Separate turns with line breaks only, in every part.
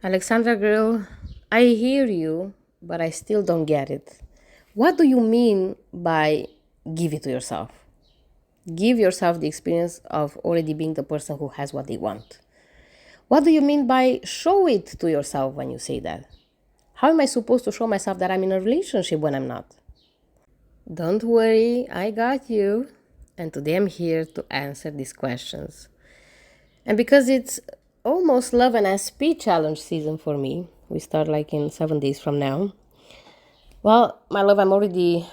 Alexandra girl, I hear you, but I still don't get it. What do you mean by give it to yourself? Give yourself the experience of already being the person who has what they want. What do you mean by show it to yourself when you say that? How am I supposed to show myself that I'm in a relationship when I'm not? Don't worry, I got you. And today I'm here to answer these questions. And because it's almost Love and SP challenge season for me, we start like in 7 days from now. Well, my love, I'm already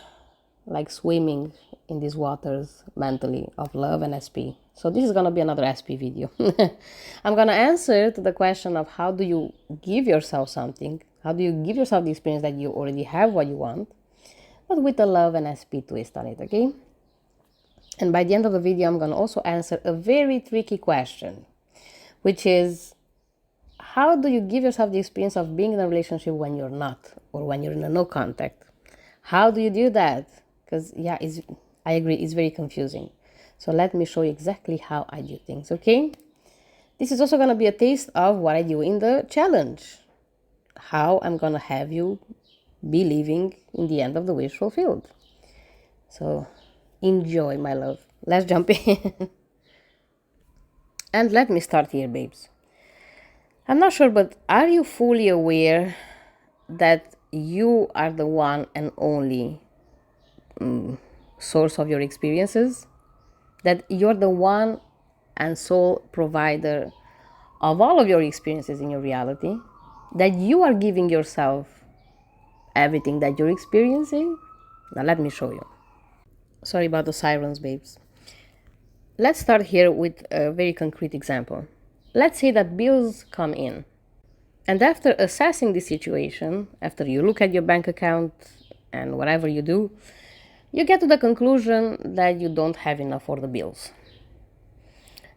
like swimming in these waters mentally of love and SP. So this is gonna be another SP video. I'm gonna answer to the question of how do you give yourself something? How do you give yourself the experience that you already have what you want, but with a love and SP twist on it, okay? And by the end of the video, I'm gonna also answer a very tricky question, which is how do you give yourself the experience of being in a relationship when you're not, or when you're in a no contact? How do you do that? Because yeah, I agree, it's very confusing. So let me show you exactly how I do things, okay? This is also gonna be a taste of what I do in the challenge. How I'm gonna have you be living in the end of the wish fulfilled. So enjoy, my love. Let's jump in. And let me start here, babes. I'm not sure, but are you fully aware that you are the one and only source of your experiences? That you're the one and sole provider of all of your experiences in your reality? That you are giving yourself everything that you're experiencing? Now, let me show you. Sorry about the sirens, babes. Let's start here with a very concrete example. Let's say that bills come in. And after assessing the situation, after you look at your bank account and whatever you do, you get to the conclusion that you don't have enough for the bills.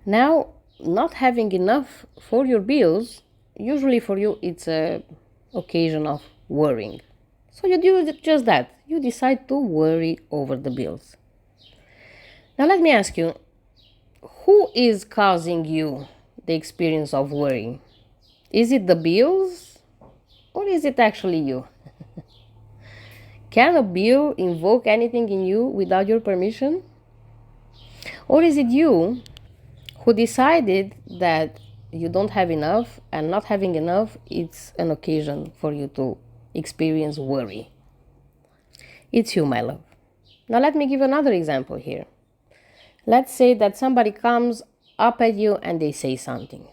Now, not having enough for your bills, usually for you, it's a occasion of worrying. So you do just that. You decide to worry over the bills. Now, let me ask you, who is causing you the experience of worrying? Is it the bills or is it actually you? Can a bill invoke anything in you without your permission? Or is it you who decided that you don't have enough, and not having enough it's an occasion for you to experience worry? It's you, my love. Now let me give another example here. Let's say that somebody comes up at you and they say something.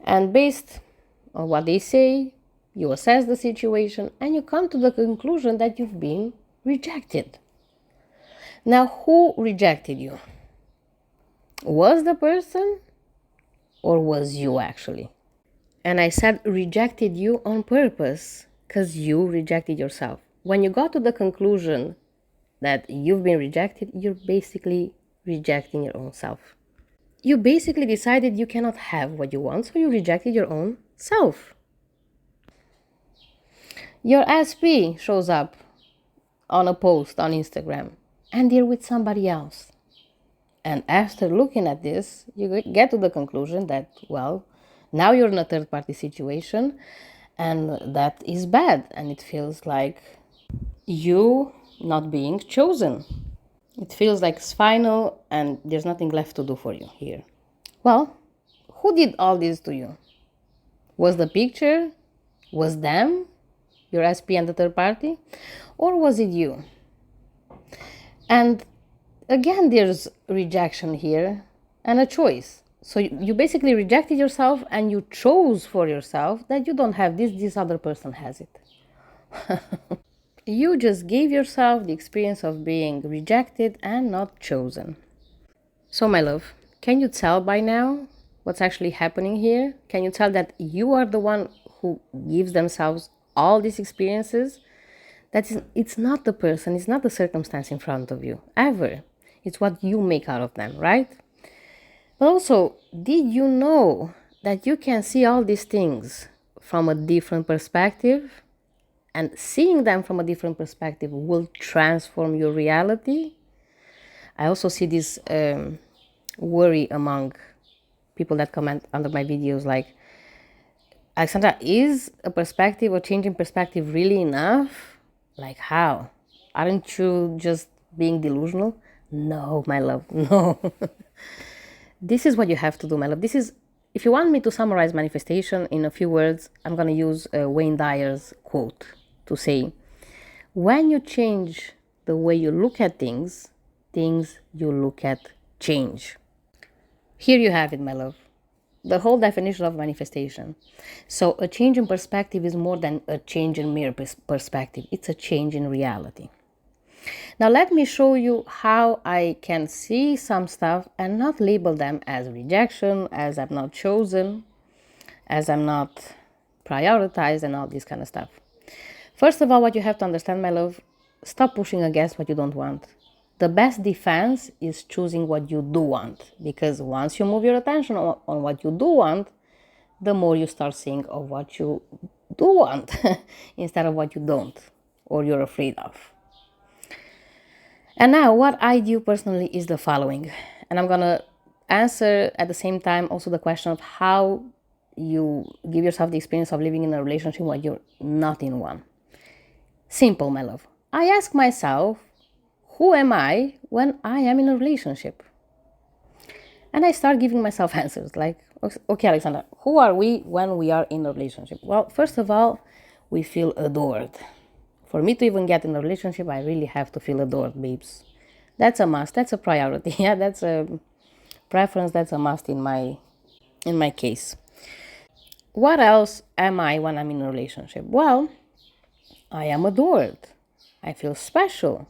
And based on what they say, you assess the situation and you come to the conclusion that you've been rejected. Now, who rejected you? Was the person or was you actually? And I said rejected you on purpose because you rejected yourself. When you got to the conclusion that you've been rejected, you're basically rejecting your own self. You basically decided you cannot have what you want, so you rejected your own self. Your SP shows up on a post on Instagram and you're with somebody else. And after looking at this, you get to the conclusion that, well, now you're in a third party situation and that is bad. And it feels like you not being chosen. It feels like it's final and there's nothing left to do for you here. Well, who did all this to you? Was the picture? Was them? Your SP and the third party? Or was it you? And again, there's rejection here and a choice. So you basically rejected yourself and you chose for yourself that you don't have this other person has it. You just gave yourself the experience of being rejected and not chosen. So, my love, can you tell by now what's actually happening here? Can you tell that you are the one who gives themselves all these experiences? It's not the person, it's not the circumstance in front of you, ever. It's what you make out of them, right? But also, did you know that you can see all these things from a different perspective? And seeing them from a different perspective will transform your reality. I also see this worry among people that comment under my videos like, Alexandra, is a perspective or change in perspective really enough? Like, how? Aren't you just being delusional? No, my love, no. This is what you have to do, my love. This is, if you want me to summarize manifestation in a few words, I'm going to use Wayne Dyer's quote to say, when you change the way you look at things, things you look at change. Here you have it, my love. The whole definition of manifestation. So, a change in perspective is more than a change in mere perspective, it's a change in reality. Now, let me show you how I can see some stuff and not label them as rejection, as I'm not chosen, as I'm not prioritized, and all this kind of stuff. First of all, what you have to understand, my love, stop pushing against what you don't want. The best defense is choosing what you do want, because once you move your attention on what you do want, the more you start seeing of what you do want instead of what you don't or you're afraid of. And now, what I do personally is the following, and I'm gonna answer at the same time also the question of how you give yourself the experience of living in a relationship while you're not in one. Simple, my love. I ask myself, who am I when I am in a relationship? And I start giving myself answers like, okay, Alexandra, who are we when we are in a relationship? Well, first of all, we feel adored. For me to even get in a relationship, I really have to feel adored, babes. That's a must. That's a priority. Yeah, that's a preference. That's a must in my case. What else am I when I'm in a relationship? Well, I am adored. I feel special.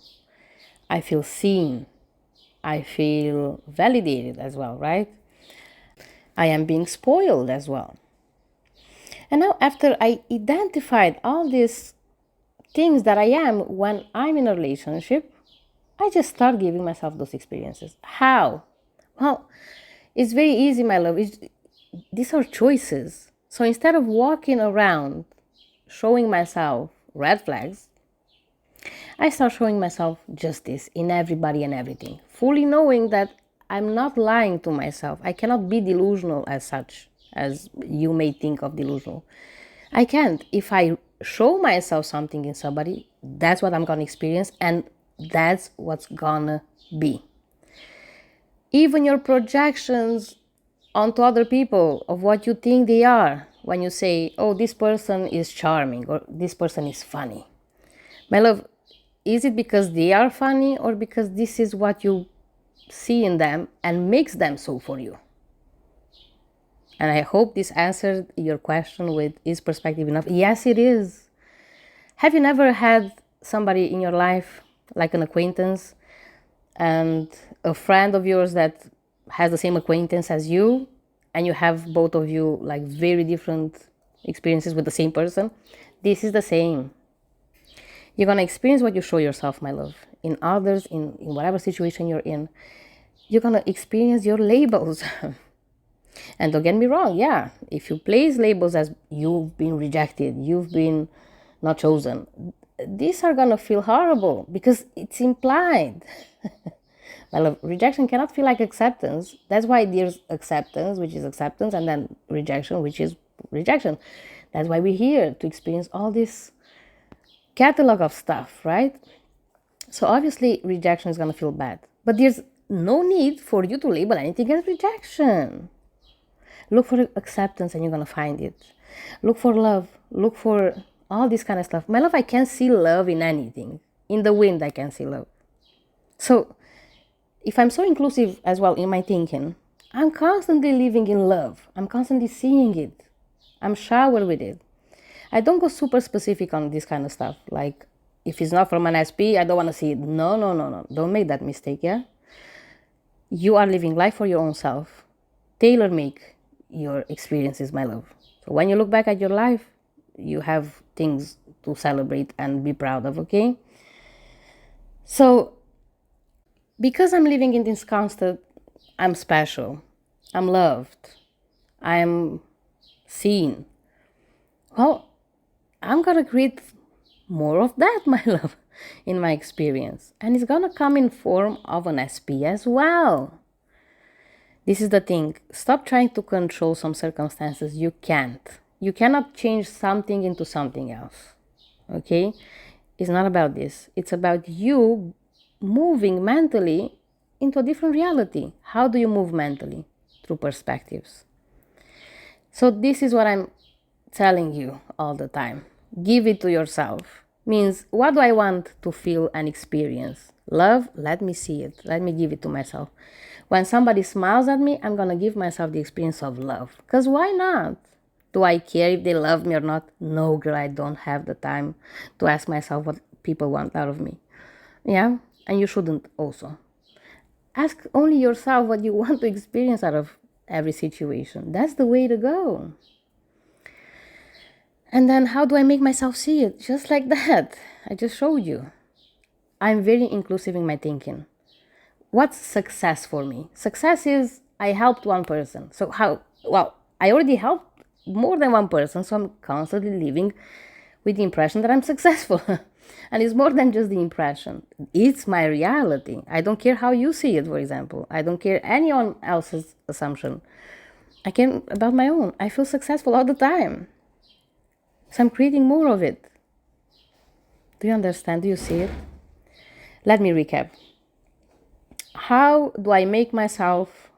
I feel seen. I feel validated as well, right? I am being spoiled as well. And now, after I identified all these things that I am when I'm in a relationship, I just start giving myself those experiences. How? Well, it's very easy, my love. These are choices. So instead of walking around showing myself red flags, I start showing myself justice in everybody and everything, fully knowing that I'm not lying to myself. I cannot be delusional as such, as you may think of delusional. I can't. If I show myself something in somebody, that's what I'm gonna experience, and that's what's gonna be. Even your projections onto other people of what you think they are, when you say, oh, this person is charming or this person is funny. My love, is it because they are funny or because this is what you see in them and makes them so for you? And I hope this answered your question with, is perspective enough? Yes, it is. Have you never had somebody in your life, like an acquaintance, and a friend of yours that has the same acquaintance as you, and you have both of you like very different experiences with the same person? This is the same. You're gonna experience what you show yourself, my love. In others, in whatever situation you're in, you're gonna experience your labels. And don't get me wrong, yeah, if you place labels as you've been rejected, you've been not chosen, these are gonna feel horrible because it's implied. My love, rejection cannot feel like acceptance. That's why there's acceptance, which is acceptance, and then rejection, which is rejection. That's why we're here to experience all this catalog of stuff, right? So obviously rejection is going to feel bad, but there's no need for you to label anything as rejection. Look for acceptance and you're going to find it. Look for love. Look for all this kind of stuff. My love, I can see love in anything. In the wind, I can see love. So if I'm so inclusive as well in my thinking, I'm constantly living in love. I'm constantly seeing it. I'm showered with it. I don't go super specific on this kind of stuff. Like, if it's not from an SP, I don't want to see it. No, no, no, no. Don't make that mistake, yeah? You are living life for your own self. Tailor make your experiences, my love. So when you look back at your life, you have things to celebrate and be proud of, okay? So, because I'm living in this constant, I'm special, I'm loved, I'm seen. Well, I'm gonna create more of that, my love, in my experience. And it's gonna come in form of an SP as well. This is the thing. Stop trying to control some circumstances you can't. You cannot change something into something else. Okay? It's not about this. It's about you moving mentally into a different reality. How do you move mentally? Through perspectives. So this is what I'm telling you all the time. Give it to yourself. Means, what do I want to feel and experience? Love, let me see it. Let me give it to myself. When somebody smiles at me, I'm going to give myself the experience of love. Because why not? Do I care if they love me or not? No, girl, I don't have the time to ask myself what people want out of me. Yeah? And you shouldn't also. Ask only yourself what you want to experience out of every situation. That's the way to go. And then how do I make myself see it? Just like that. I just showed you. I'm very inclusive in my thinking. What's success for me? Success is I helped one person. So how? Well, I already helped more than one person, so I'm constantly living with the impression that I'm successful. And it's more than just the impression. It's my reality. I don't care how you see it, for example. I don't care anyone else's assumption. I care about my own. I feel successful all the time. So I'm creating more of it. Do you understand? Do you see it? Let me recap. How do I make myself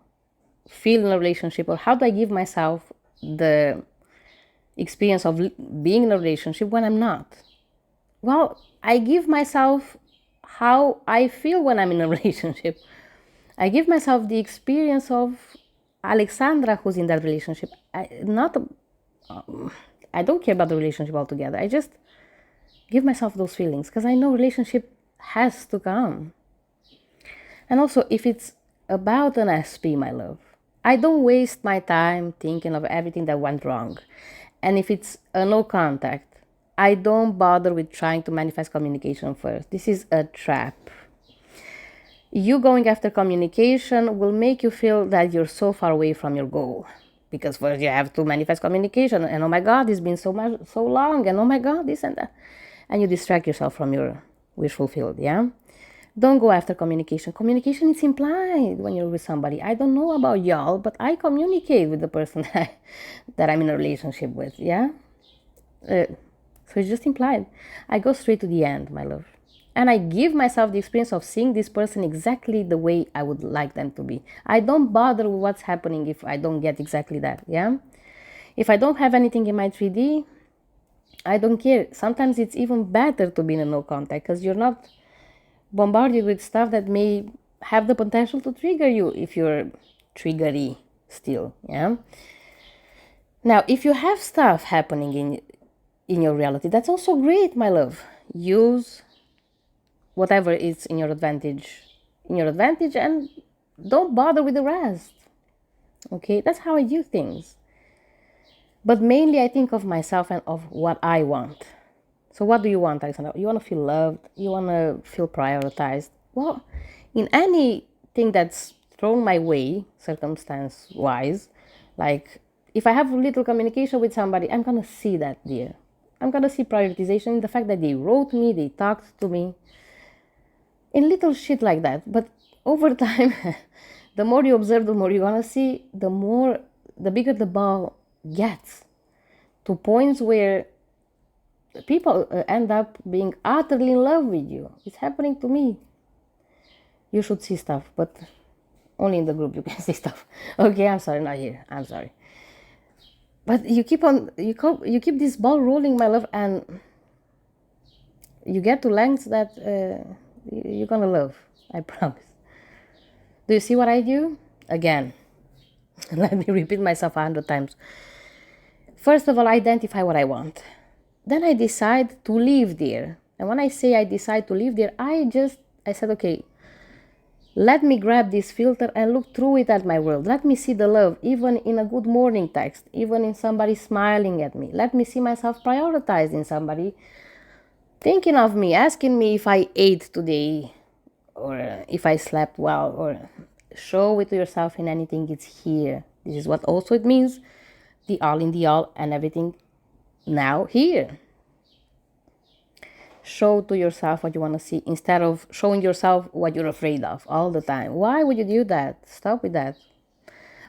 feel in a relationship, or how do I give myself the experience of being in a relationship when I'm not? Well, I give myself how I feel when I'm in a relationship. I give myself the experience of Alexandra who's in that relationship. I don't care about the relationship altogether. I just give myself those feelings because I know relationship has to come. And also, if it's about an SP, my love, I don't waste my time thinking of everything that went wrong. And if it's a no contact, I don't bother with trying to manifest communication first. This is a trap. You going after communication will make you feel that you're so far away from your goal. Because first you have to manifest communication, and oh my God, it's been so long, and oh my God, this and that. And you distract yourself from your wish fulfilled, yeah? Don't go after communication. Communication is implied when you're with somebody. I don't know about y'all, but I communicate with the person that I'm in a relationship with, yeah? So it's just implied. I go straight to the end, my love. And I give myself the experience of seeing this person exactly the way I would like them to be. I don't bother with what's happening if I don't get exactly that, yeah? If I don't have anything in my 3D, I don't care. Sometimes it's even better to be in a no contact because you're not bombarded with stuff that may have the potential to trigger you if you're triggery still, yeah? Now, if you have stuff happening in your reality, that's also great, my love. Use whatever is in your advantage and don't bother with the rest. Okay, that's how I do things. But mainly I think of myself and of what I want. So what do you want, Alexandra? You want to feel loved? You want to feel prioritized? Well, in anything that's thrown my way, circumstance wise, like if I have little communication with somebody, I'm going to see that there. I'm going to see prioritization in the fact that they wrote me, they talked to me, in little shit like that. But over time, the more you observe, the more you're going to see, the bigger the ball gets, to points where people end up being utterly in love with you. It's happening to me. You should see stuff, but only in the group you can see stuff. Okay, I'm sorry, not here. I'm sorry. But you keep this ball rolling, my love, and you get to lengths that you're gonna love. I promise. Do you see what I do? Again, let me repeat myself 100 times. First of all, identify what I want. Then I decide to live there. And when I say I decide to live there, I said, okay, let me grab this filter and look through it at my world. Let me see the love, even in a good morning text, even in somebody smiling at me. Let me see myself prioritized in somebody thinking of me, asking me if I ate today, or if I slept well, or show it to yourself in anything. It's here. This is what also it means, the all in the all and everything now here. Show to yourself what you want to see instead of showing yourself what you're afraid of all the time. Why would you do that? Stop with that.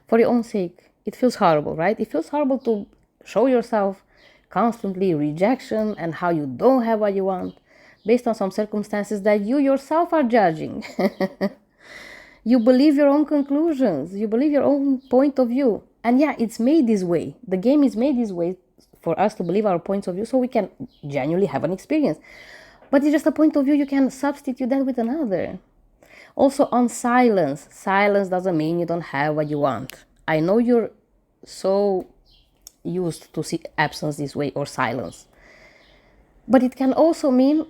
For your own sake. It feels horrible, right? It feels horrible to show yourself constantly rejection and how you don't have what you want based on some circumstances that you yourself are judging. You believe your own conclusions, you believe your own point of view. And yeah, it's made this way. The game is made this way for us to believe our points of view so we can genuinely have an experience. But it's just a point of view, you can substitute that with another. Also, on silence. Silence doesn't mean you don't have what you want. I know you're so used to see absence this way or silence. But it can also mean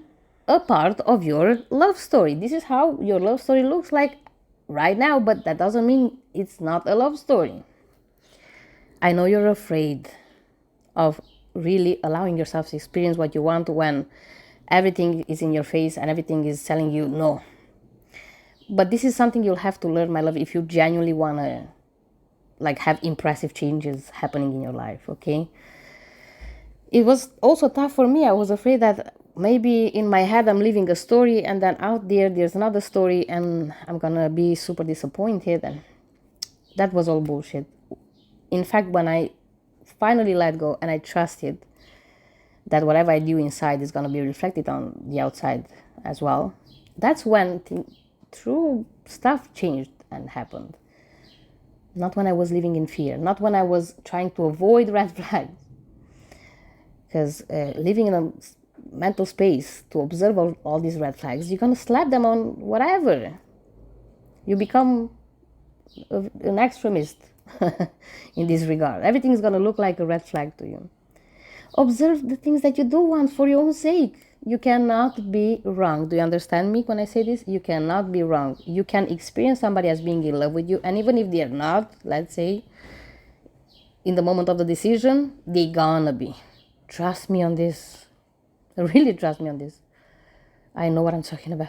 a part of your love story. This is how your love story looks like right now, but that doesn't mean it's not a love story. I know you're afraid of really allowing yourself to experience what you want when everything is in your face and everything is telling you no. But this is something you'll have to learn, my love, if you genuinely want to have impressive changes happening in your life, okay? It was also tough for me. I was afraid that maybe in my head I'm living a story and then out there's another story and I'm gonna be super disappointed, and that was all bullshit. In fact, when I finally let go and I trusted that whatever I do inside is gonna be reflected on the outside as well, that's when true stuff changed and happened. Not when I was living in fear, not when I was trying to avoid red flags. Because living in a mental space to observe all these red flags, you're going to slap them on whatever. You become an extremist in this regard. Everything is going to look like a red flag to you. Observe the things that you do want for your own sake. You cannot be wrong. Do you understand me when I say this? You cannot be wrong. You can experience somebody as being in love with you, and even if they're not, let's say, in the moment of the decision, they're gonna be. Trust me on this. Really trust me on this. I know what I'm talking about.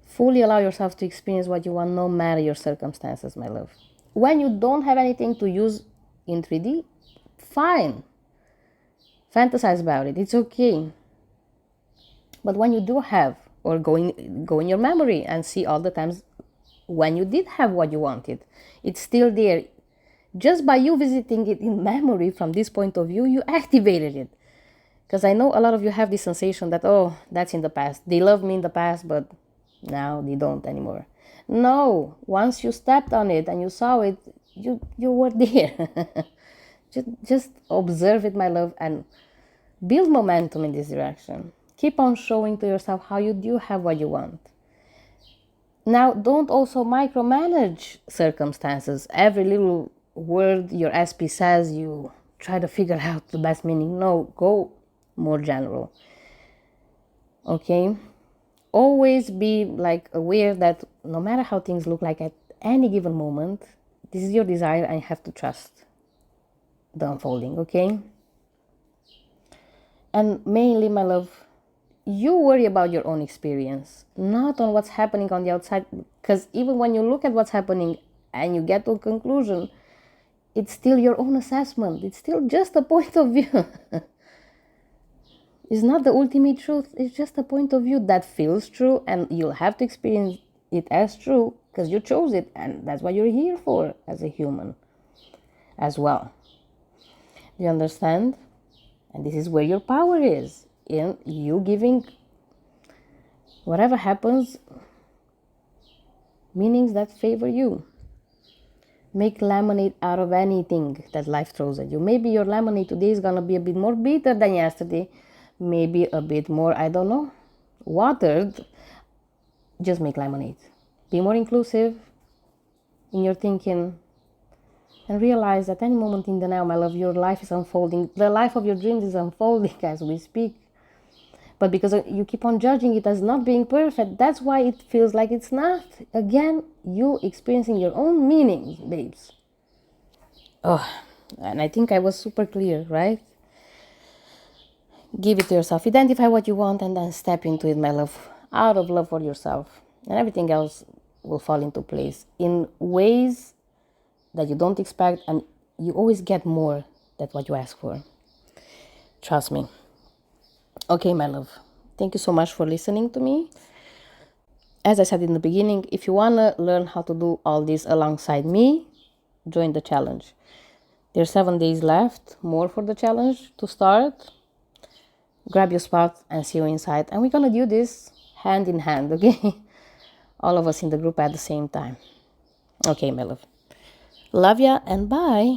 Fully allow yourself to experience what you want, no matter your circumstances, my love. When you don't have anything to use in 3D, fine. Fantasize about it. It's okay. But when you do have, or go in your memory and see all the times when you did have what you wanted, it's still there. Just by you visiting it in memory from this point of view, you activated it. Because I know a lot of you have this sensation that, oh, that's in the past. They loved me in the past, but now they don't anymore. No, once you stepped on it and you saw it, you were there. just observe it, my love, and build momentum in this direction. Keep on showing to yourself how you do have what you want. Now, don't also micromanage circumstances. Every little word your SP says, you try to figure out the best meaning. No, go more general. Okay? Always be aware that no matter how things look like at any given moment, this is your desire and you have to trust the unfolding, okay? And mainly, my love, you worry about your own experience, not on what's happening on the outside. Because even when you look at what's happening and you get to a conclusion, it's still your own assessment. It's still just a point of view. It's not the ultimate truth. It's just a point of view that feels true, and you'll have to experience it as true because you chose it, and that's what you're here for as a human as well. Do you understand? And this is where your power is, in you giving whatever happens meanings that favor you. Make lemonade out of anything that life throws at you. Maybe your lemonade today is gonna be a bit more bitter than yesterday, maybe a bit more, I don't know, watered. Just make lemonade. Be more inclusive in your thinking, and realize at any moment in the now, my love, your life is unfolding. The life of your dreams is unfolding as we speak. But because you keep on judging it as not being perfect, that's why it feels like it's not. Again, you experiencing your own meanings, babes. Oh, and I think I was super clear, right? Give it to yourself. Identify what you want and then step into it, my love. Out of love for yourself. And everything else will fall into place in ways that you don't expect, and you always get more than what you ask for. Trust me. Okay, my love. Thank you so much for listening to me. As I said in the beginning, if you want to learn how to do all this alongside me, join the challenge. There's 7 days left, more for the challenge to start. Grab your spot and see you inside. And we're gonna do this hand in hand, okay? All of us in the group at the same time. Okay, my love. Love ya and bye.